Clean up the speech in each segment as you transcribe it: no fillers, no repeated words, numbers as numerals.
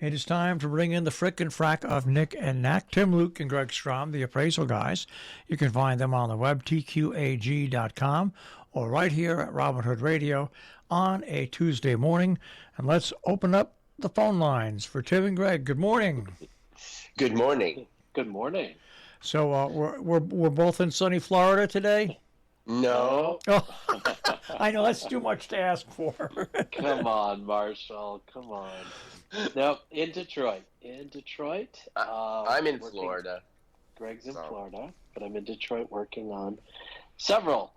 It is time to bring in the frick and frack of Nick and Knack, Tim, Luke, and Greg Strom, the appraisal guys. You can find them on the web, tqag.com, or right here at Robin Hood Radio on a Tuesday morning. And let's open up the phone lines for Tim and Greg. Good morning. Good morning. Good morning. So we're both in sunny Florida today? No. Oh, I know that's too much to ask for. Come on, Marshall. Come on. No, in Detroit. I'm in Florida. Greg's in Florida, but I'm in Detroit working on several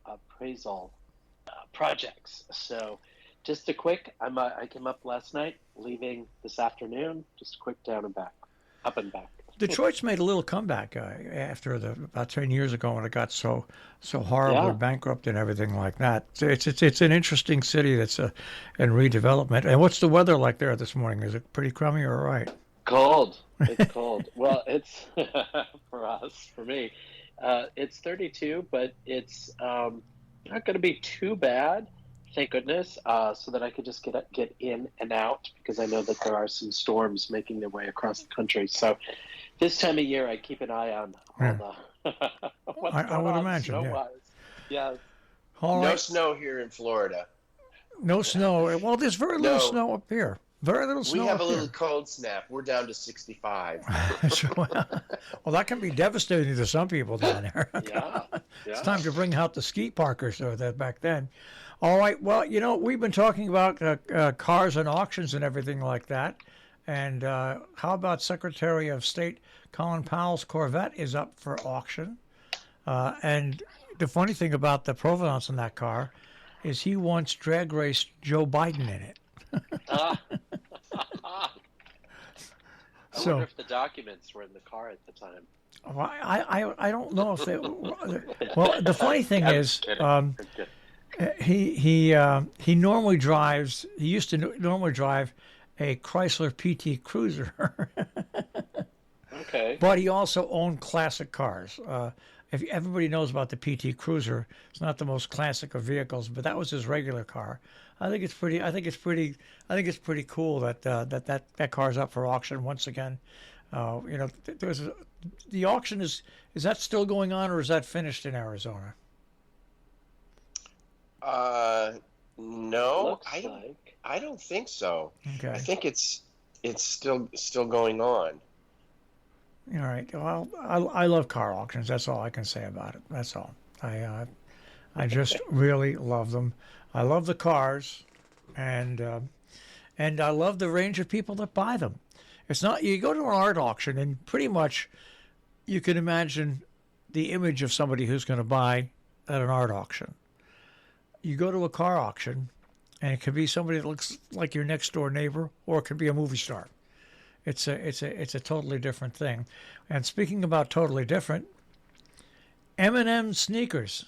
appraisal projects. So just a quick, I came up last night, leaving this afternoon, just a quick down and back, up and back. Detroit's made a little comeback after about 10 years ago when it got so horribly bankrupt and everything like that. It's an interesting city that's in redevelopment. And what's the weather like there this morning? Is it pretty crummy or all right? Cold. It's cold. Well, it's for me, it's 32, but it's not going to be too bad. Thank goodness, so that I could just get in and out, because I know that there are some storms making their way across the country. So this time of year, I keep an eye on all the what's going I would on imagine, snow-wise. Yeah. No snow here in Florida. No snow. Well, there's very little snow up here. Very little snow. We have up a little here. cold snap. We're down to 65. Well, that can be devastating to some people down there. Yeah. It's time to bring out the ski parkers or that back then. All right. Well, we've been talking about cars and auctions and everything like that. And how about Secretary of State Colin Powell's Corvette is up for auction. And the funny thing about the provenance in that car is he once drag raced Joe Biden in it. I wonder if the documents were in the car at the time. Well, I don't know if they. Well, the funny thing is, he normally drives. He used to normally drive a Chrysler PT Cruiser. Okay. But he also owned classic cars. If everybody knows about the PT Cruiser, it's not the most classic of vehicles, but that was his regular car. I think it's pretty cool that that car's up for auction once again. The auction is that still going on, or is that finished in Arizona? No, I don't think so. Okay. I think it's still going on. All right. Well, I love car auctions. That's all I can say about it. That's all. I just really love them. I love the cars, and I love the range of people that buy them. It's not, you go to an art auction and pretty much you can imagine the image of somebody who's going to buy at an art auction. You go to a car auction and it could be somebody that looks like your next door neighbor, or it could be a movie star. It's a totally different thing. And speaking about totally different, M&M sneakers.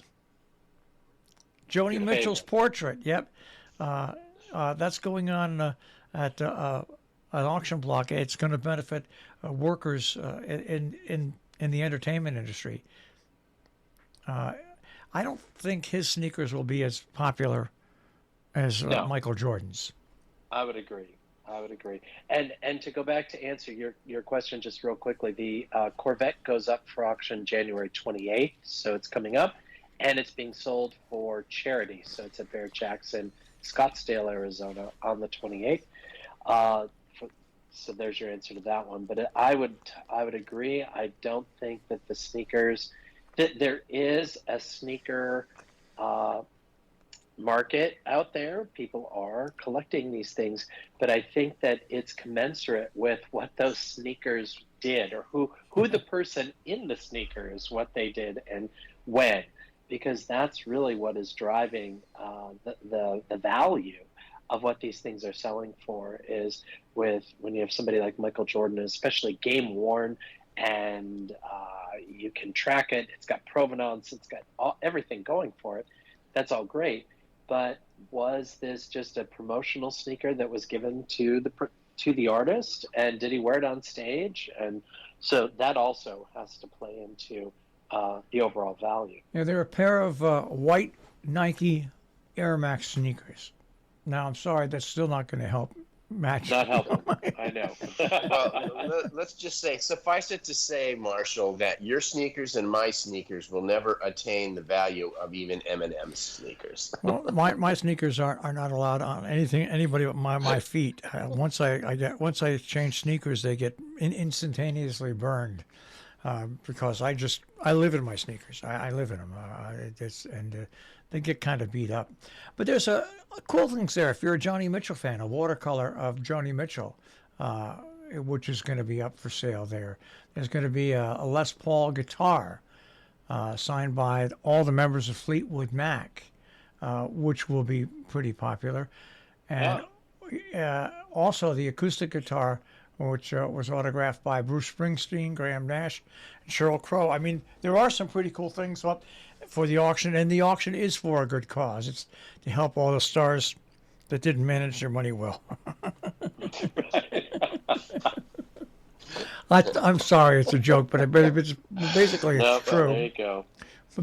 Joni Mitchell's portrait. Yep. That's going on at an auction block. It's going to benefit workers in the entertainment industry. I don't think his sneakers will be as popular as Michael Jordan's. I would agree. And to go back to answer your question just real quickly, the Corvette goes up for auction January 28th, so it's coming up, and it's being sold for charity. So it's at Barrett Jackson, Scottsdale, Arizona, on the 28th. So there's your answer to that one. But I would agree. I don't think that the sneakers, that there is a sneaker market out there. People are collecting these things, but I think that it's commensurate with what those sneakers did, or who the person in the sneakers, what they did and when, because that's really what is driving the value of what these things are selling for, is with when you have somebody like Michael Jordan, especially game worn, and you can track it. It's got provenance. It's got everything going for it. That's all great. But was this just a promotional sneaker that was given to the artist, and did he wear it on stage? And so that also has to play into the overall value. Yeah, they're a pair of white Nike Air Max sneakers. Now, I'm sorry, that's still not going to help match. Not helping. I know. Well, let's just say, suffice it to say, Marshall, that your sneakers and my sneakers will never attain the value of even M&M's sneakers. Well, my sneakers are not allowed on anybody but my feet. Once I change sneakers, they get instantaneously burned. Because I live in my sneakers. I live in them. They get kind of beat up. But there's a cool things there. If you're a Joni Mitchell fan, a watercolor of Joni Mitchell, which is going to be up for sale there. There's going to be a Les Paul guitar signed by all the members of Fleetwood Mac, which will be pretty popular. And also the acoustic guitar, which was autographed by Bruce Springsteen, Graham Nash, and Sheryl Crow. I mean, there are some pretty cool things up for the auction, and the auction is for a good cause. It's to help all the stars that didn't manage their money well. I'm sorry, it's a joke, but it's basically it's true. There you go.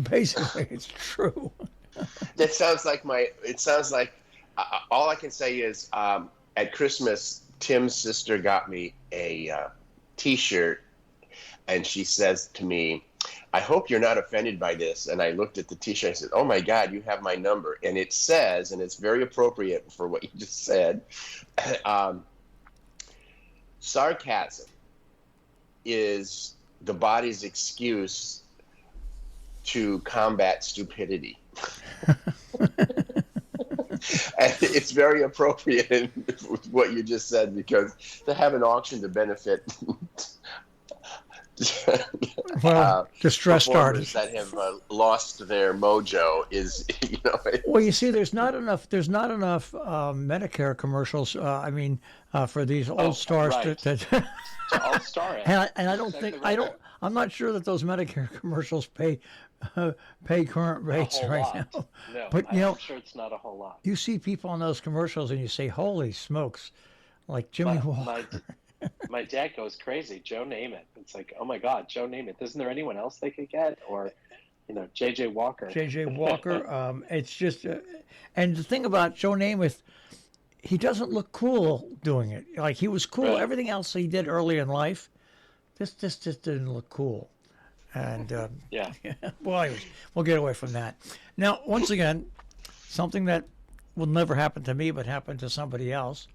Basically, it's true. That sounds like all I can say is at Christmas, Tim's sister got me a T-shirt, and she says to me, "I hope you're not offended by this." And I looked at the T-shirt. I said, "Oh my God, you have my number." And it says, and it's very appropriate for what you just said, sarcasm is the body's excuse to combat stupidity. And it's very appropriate in what you just said, because to have an auction to benefit distressed artists that have lost their mojo is, well, you see, there's not enough Medicare commercials. For these old stars right. All star. and I don't think I'm not sure that those Medicare commercials pay current rates right now. No, but I'm sure it's not a whole lot. You see people on those commercials and you say, "Holy smokes!" Like Jimmy Walker. My dad goes crazy. Joe Namath. It's like, oh my God, Joe Namath. Isn't there anyone else they could get? Or, J.J. Walker. J.J. Walker. It's just, and the thing about Joe Namath, he doesn't look cool doing it. Like, he was cool. Right. Everything else he did early in life, this just didn't look cool. And yeah. Well, anyways, we'll get away from that. Now, once again, something that will never happen to me, but happened to somebody else.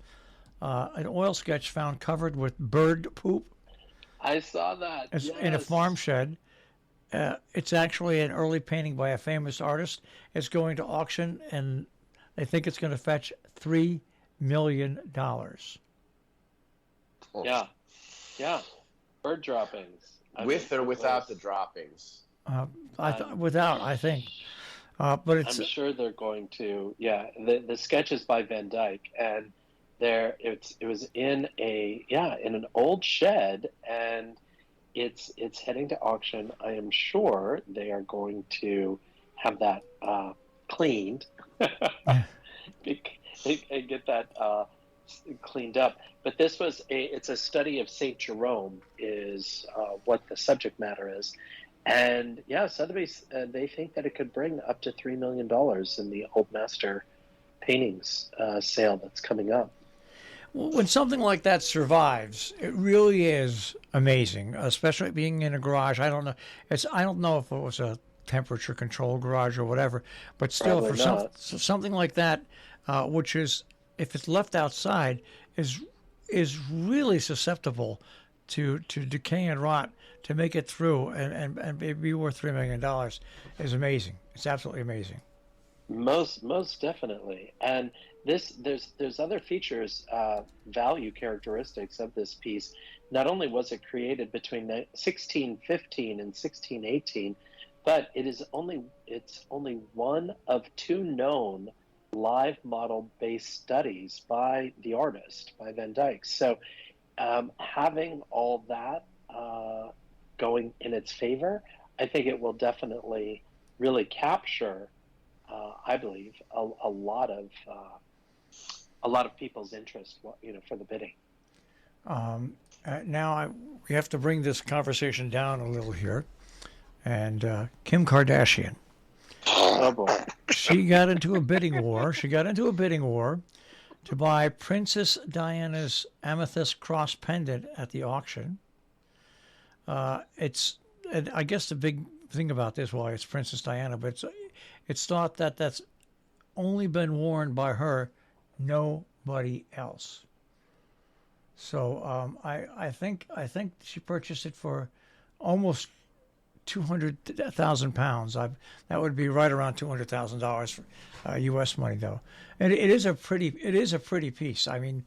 An oil sketch found covered with bird poop. I saw that. It's in a farm shed. It's actually an early painting by a famous artist. It's going to auction, and they think it's going to fetch $3 million. Yeah. Bird droppings. With or without the droppings? Without, I think. But it's. I'm sure they're going to. Yeah, the sketch is by Van Dyke, and it was in an old shed, and it's heading to auction. I am sure they are going to have that cleaned and get that cleaned up. But this it's a study of Saint Jerome is what the subject matter is. And Sotheby's, they think that it could bring up to $3 million in the Old Master paintings sale that's coming up. Well, when something like that survives, it really is amazing, especially being in a garage. I don't know. I don't know if it was a temperature controlled garage or whatever, but still, Probably something like that, which is, if it's left outside, is really susceptible to decay and rot. To make it through and be worth $3 million is amazing. It's absolutely amazing. Most definitely. And there's other features, value characteristics of this piece. Not only was it created between 1615 and 1618, but it's only one of two known live model based studies by the artist, by Van Dyke. So having all that going in its favor, I think it will definitely really capture, I believe, a lot of people's interest, for the bidding. Now we have to bring this conversation down a little here, and Kim Kardashian. Oh boy. She got into a bidding war. to buy Princess Diana's amethyst cross pendant at the auction. And I guess the big thing about this, why it's Princess Diana, but it's thought that that's only been worn by her, nobody else. So I think she purchased it for almost £200,000. That would be right around $200,000 for U.S. money, though. And it is a pretty piece. I mean,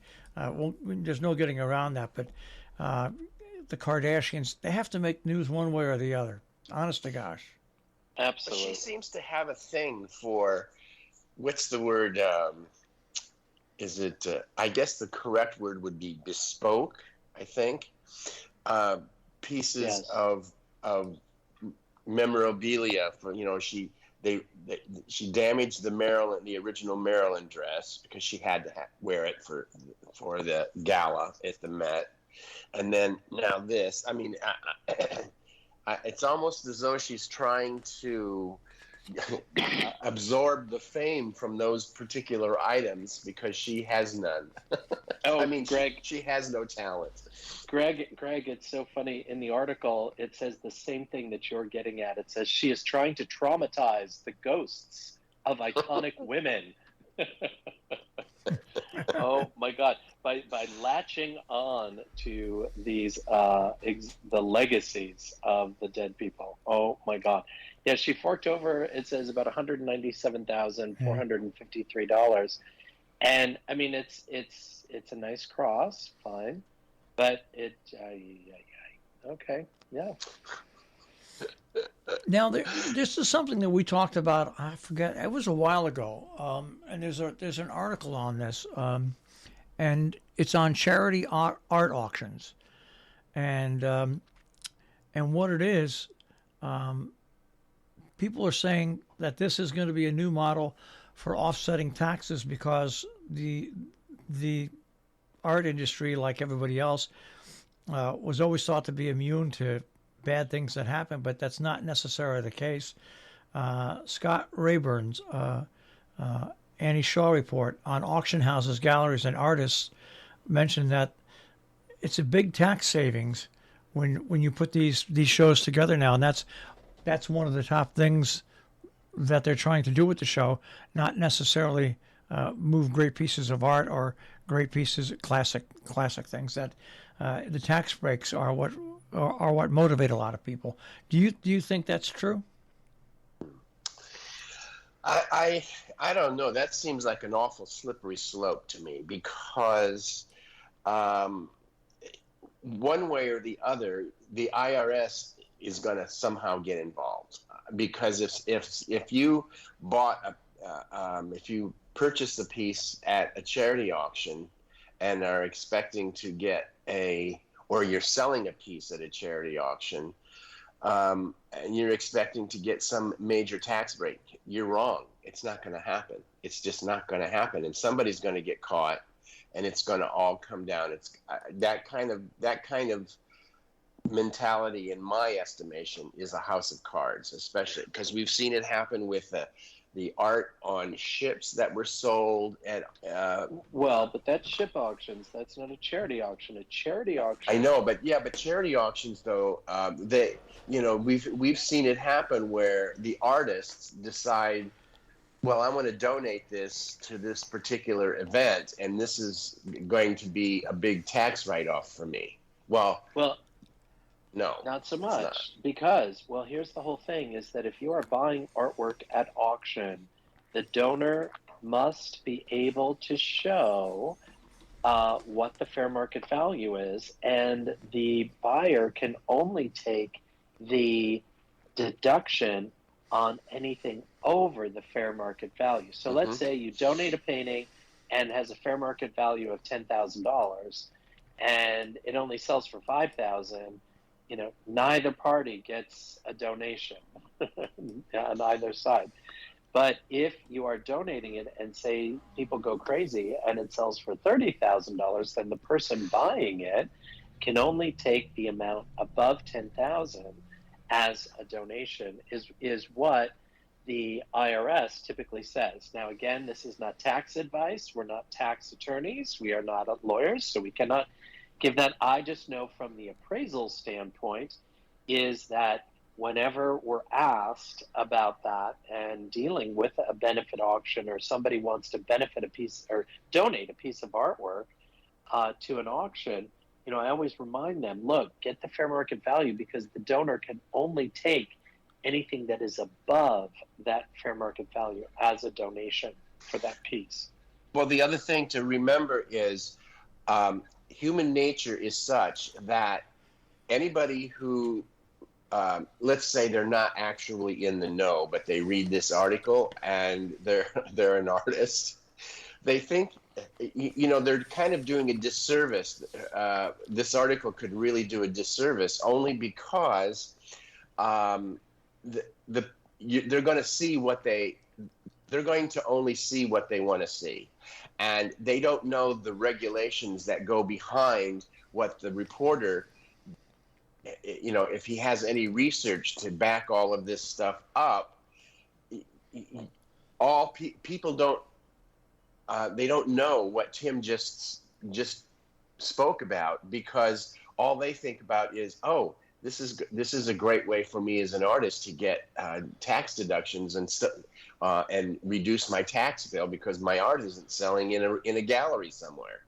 there's no getting around that. But the Kardashians, they have to make news one way or the other. Honest to gosh. Absolutely. But she seems to have a thing for, what's the word? Is it? I guess the correct word would be bespoke. I think pieces Yes. of memorabilia for, she damaged the original Maryland dress because she had to wear it for the gala at the Met, and then now this. I mean, it's almost as though she's trying to absorb the fame from those particular items because she has none. Oh, I mean, Greg, she has no talent. Greg, it's so funny. In the article, it says the same thing that you're getting at. It says she is trying to traumatize the ghosts of iconic women. Oh my God! By latching on to these the legacies of the dead people. Oh my God! Yeah, she forked over. It says about $197,453, and I mean it's a nice cross, fine, but okay, yeah. Now, this is something that we talked about. I forget. It was a while ago, and there's an article on this, and it's on charity art auctions, and what it is. People are saying that this is going to be a new model for offsetting taxes because the art industry, like everybody else, was always thought to be immune to bad things that happen, but that's not necessarily the case. Scott Rayburn's Annie Shaw report on auction houses, galleries, and artists mentioned that it's a big tax savings when you put these shows together now, and that's one of the top things that they're trying to do with the show, not necessarily move great pieces of art or great pieces, classic things. That the tax breaks are what motivate a lot of people. Do you think that's true? I don't know. That seems like an awful slippery slope to me because one way or the other, the IRS is going to somehow get involved because if you bought if you purchased a piece at a charity auction and are expecting to get or you're selling a piece at a charity auction, and you're expecting to get some major tax break, you're wrong. It's not going to happen. It's just not going to happen, and somebody's going to get caught, and it's going to all come down. It's that kind of mentality, in my estimation, is a house of cards, especially because we've seen it happen with the art on ships that were sold at well, but that's ship auctions. That's not a charity auction. A charity auction. I know, but charity auctions though, we've seen it happen where the artists decide, well, I want to donate this to this particular event, and this is going to be a big tax write-off for me. Well, no, not so much, because, well, here's the whole thing, is that if you are buying artwork at auction, the donor must be able to show what the fair market value is, and the buyer can only take the deduction on anything over the fair market value. So let's say you donate a painting and has a fair market value of $10,000, and it only sells for $5,000. Neither party gets a donation on either side. But if you are donating it and say people go crazy and it sells for $30,000, then the person buying it can only take the amount above $10,000 as a donation. Is what the IRS typically says. Now, again, this is not tax advice. We're not tax attorneys. We are not lawyers, so we cannot give that. I just know from the appraisal standpoint is that whenever we're asked about that and dealing with a benefit auction, or somebody wants to benefit a piece or donate a piece of artwork to an auction, I always remind them, look, get the fair market value, because the donor can only take anything that is above that fair market value as a donation for that piece. Well, the other thing to remember is human nature is such that anybody who, let's say they're not actually in the know, but they read this article and they're an artist, they think, they're kind of doing a disservice. This article could really do a disservice only because they're going to see they're going to only see what they want to see, and they don't know the regulations that go behind what the reporter, if he has any research to back all of this stuff up. People don't they don't know what Tim just spoke about, because all they think about is, oh, this is a great way for me as an artist to get tax deductions and reduce my tax bill because my art isn't selling in a gallery somewhere,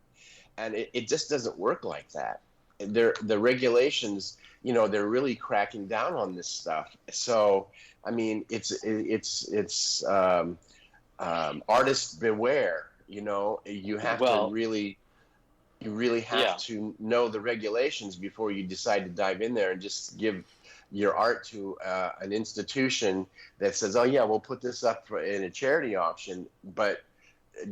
and it just doesn't work like that. The regulations, they're really cracking down on this stuff. So I mean, it's artist beware. You have to really. You really have to know the regulations before you decide to dive in there and just give your art to an institution that says, oh, yeah, we'll put this up in a charity auction. But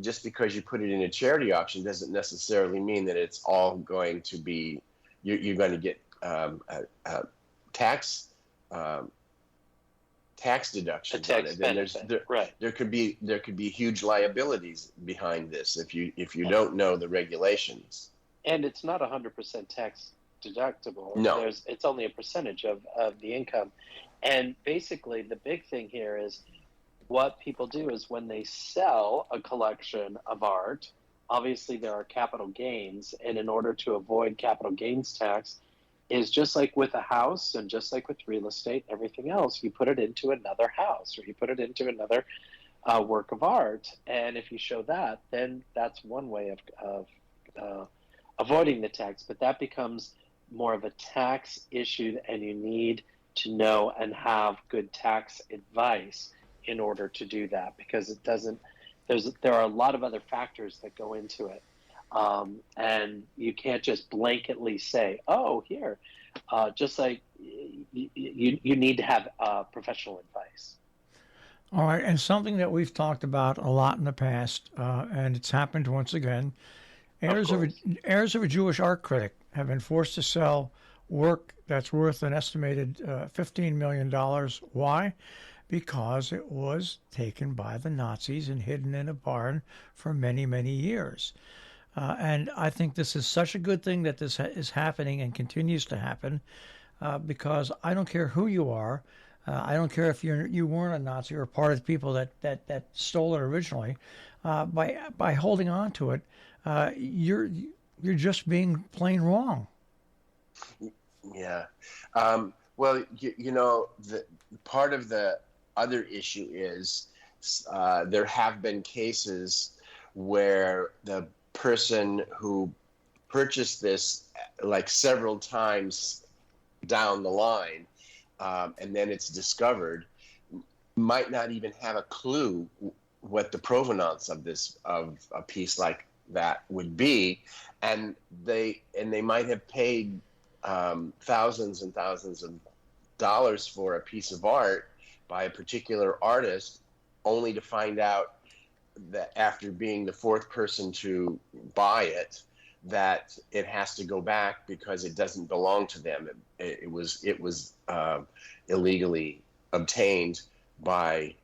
just because you put it in a charity auction doesn't necessarily mean that it's all going to be, you're going to get tax deductions on it. And there could be huge liabilities behind this if you don't know the regulations. And it's not 100% tax deductible. No, it's only a percentage of the income. And basically, the big thing here is what people do is when they sell a collection of art, obviously there are capital gains, and in order to avoid capital gains tax, is just like with a house and just like with real estate, everything else, you put it into another house or you put it into another work of art. And if you show that, then that's one way of avoiding the tax. But that becomes more of a tax issue, and you need to know and have good tax advice in order to do that, because it doesn't. There are a lot of other factors that go into it. And you can't just blanketly say, oh, here, just like you need to have professional advice. All right, and something that we've talked about a lot in the past, and it's happened once again, heirs of a Jewish art critic have been forced to sell work that's worth an estimated $15 million. Why? Because it was taken by the Nazis and hidden in a barn for many, many years. And I think this is such a good thing that this is happening and continues to happen, because I don't care who you are. I don't care if you weren't a Nazi or part of the people that stole it originally. By holding on to it, you're just being plain wrong. Yeah. Well, the part of the other issue is there have been cases where the person who purchased this like several times down the line, and then it's discovered, might not even have a clue what the provenance of a piece like that would be, and they might have paid thousands and thousands of dollars for a piece of art by a particular artist, only to find out that after being the fourth person to buy it, that it has to go back because it doesn't belong to them. It was illegally obtained by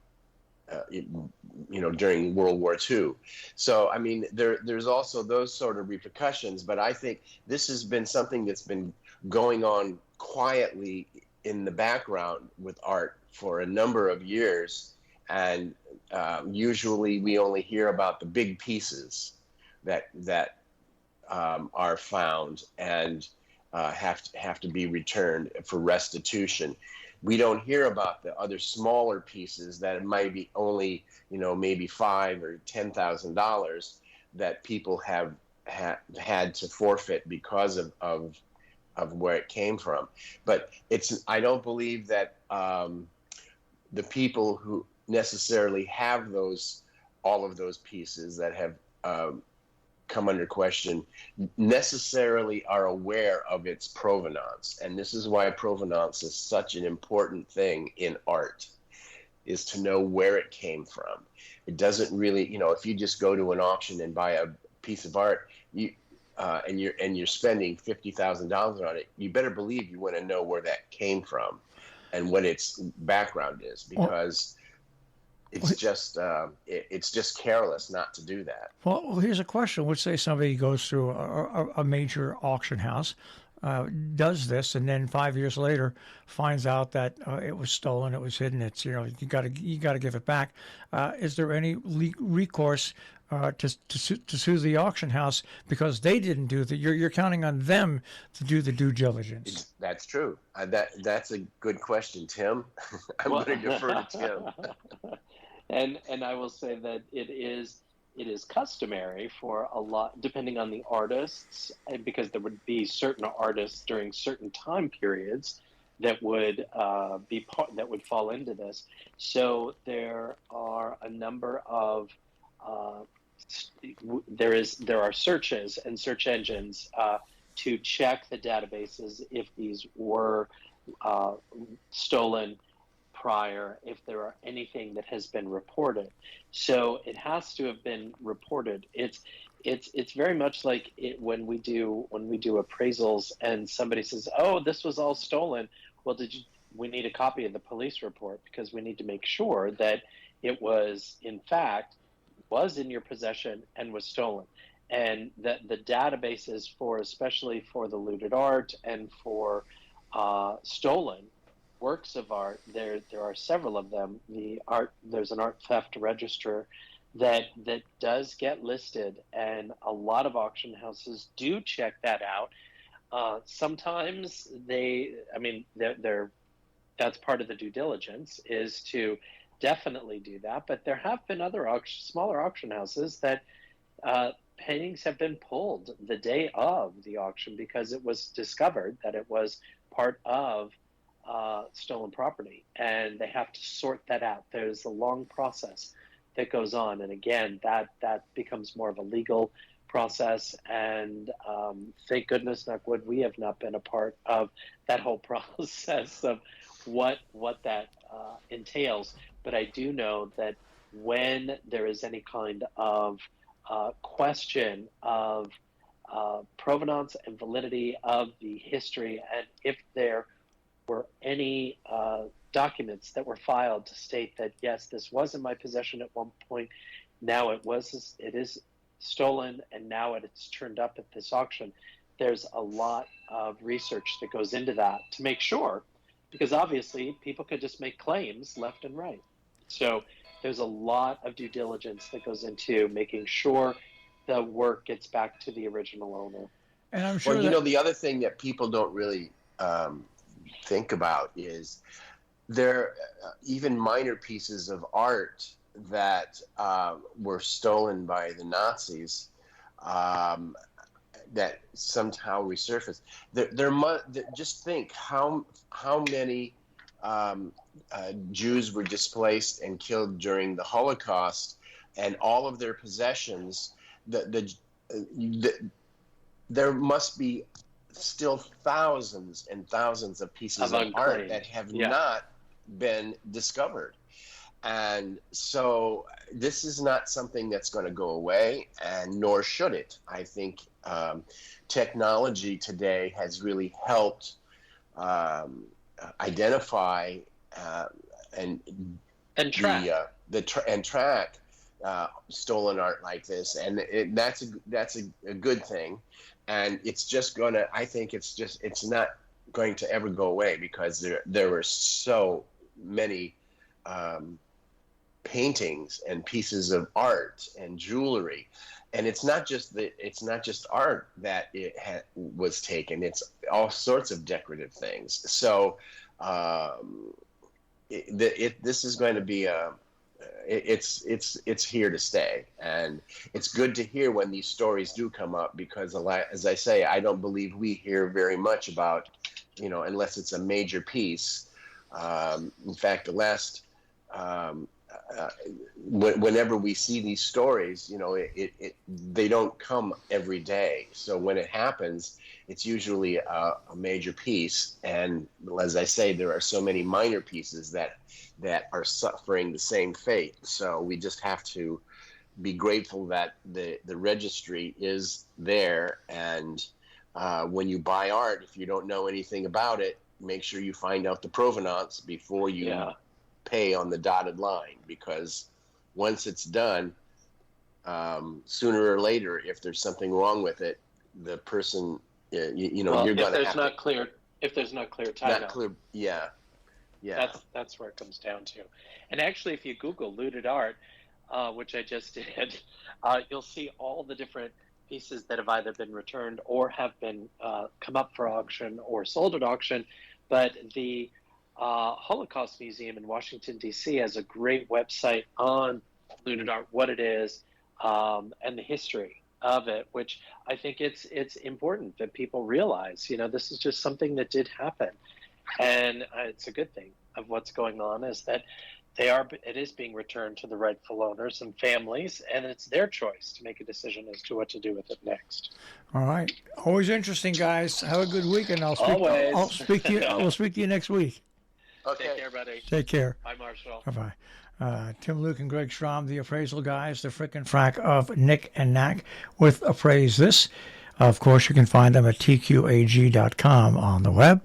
during World War II. So I mean, there's also those sort of repercussions. But I think this has been something that's been going on quietly in the background with art for a number of years. and usually we only hear about the big pieces that are found and have to be returned for restitution. We don't hear about the other smaller pieces that might be only, maybe $5,000 or $10,000 that people have had to forfeit because of where it came from. But I don't believe that the people who necessarily have all of those pieces that have come under question necessarily are aware of its provenance. And this is why provenance is such an important thing in art, is to know where it came from. It doesn't really, if you just go to an auction and buy a piece of art, and you're spending $50,000 on it, you better believe you want to know where that came from and what its background is, because it's just careless not to do that. Well, here's a question. Let's say somebody goes through a major auction house, does this, and then 5 years later finds out that it was stolen, it was hidden. It's you got to give it back. Is there any recourse to sue the auction house because they didn't do that? You're counting on them to do the due diligence. That's true. That's a good question, Tim. I'm going to defer to Tim. And I will say that it is customary for a lot, depending on the artists, because there would be certain artists during certain time periods that would fall into this. So there are a number of there are searches and search engines to check the databases if these were stolen prior, if there are anything that has been reported. So it has to have been reported. It's very much like when we do appraisals and somebody says, "Oh, this was all stolen." Well, we need a copy of the police report, because we need to make sure that it was in fact was in your possession and was stolen. And that the databases especially for the looted art and for stolen works of art, there are several of them. There's an art theft register that does get listed, and a lot of auction houses do check that out. Sometimes that's part of the due diligence, is to definitely do that. But there have been other smaller auction houses that paintings have been pulled the day of the auction because it was discovered that it was part of stolen property, and they have to sort that out. There's a long process that goes on, and again, that becomes more of a legal process. And thank goodness, knock wood, we have not been a part of that whole process of what that entails. But I do know that when there is any kind of question of provenance and validity of the history, and if there were any documents that were filed to state that, yes, this was in my possession at one point, now it is stolen, and now it's turned up at this auction, there's a lot of research that goes into that to make sure, because obviously people could just make claims left and right. So there's a lot of due diligence that goes into making sure the work gets back to the original owner. And I'm sure the other thing that people don't really think about is there even minor pieces of art that were stolen by the Nazis that somehow resurfaced. Just think how many Jews were displaced and killed during the Holocaust, and all of their possessions. There must be still thousands and thousands of pieces of art that have not been discovered. And so this is not something that's going to go away, and nor should it. I think technology today has really helped identify and track stolen art like this, and that's a good thing. And it's just gonna. I think it's not going to ever go away, because there were so many paintings and pieces of art and jewelry. And it's not just art that was taken. It's all sorts of decorative things. So this is going to be it's here to stay, and it's good to hear when these stories do come up, because as I say, I don't believe we hear very much about, unless it's a major piece. In fact, the last whenever we see these stories, they don't come every day. So when it happens, it's usually a major piece. And as I say, there are so many minor pieces that are suffering the same fate. So we just have to be grateful that the registry is there. And when you buy art, if you don't know anything about it, make sure you find out the provenance before you pay on the dotted line, because once it's done, sooner or later, if there's something wrong with it, the person, you're going to have if there's not clear title. Not clear, yeah. That's where it comes down to. And actually, if you Google looted art, which I just did, you'll see all the different pieces that have either been returned or have been come up for auction or sold at auction. But the Holocaust Museum in Washington, D.C. has a great website on looted art, what it is, and the history of it, which I think it's important that people realize, this is just something that did happen. And it's a good thing of what's going on is that it is being returned to the rightful owners and families, and it's their choice to make a decision as to what to do with it next. All right. Always interesting, guys. Have a good week, and we'll speak to you next week. Okay. Take care, buddy. Take care. Bye, Marshall. Bye-bye. Tim, Luke, and Greg Strom, the appraisal guys, the frickin' frack of Nick and Knack with Appraise This. Of course, you can find them at tqag.com on the web.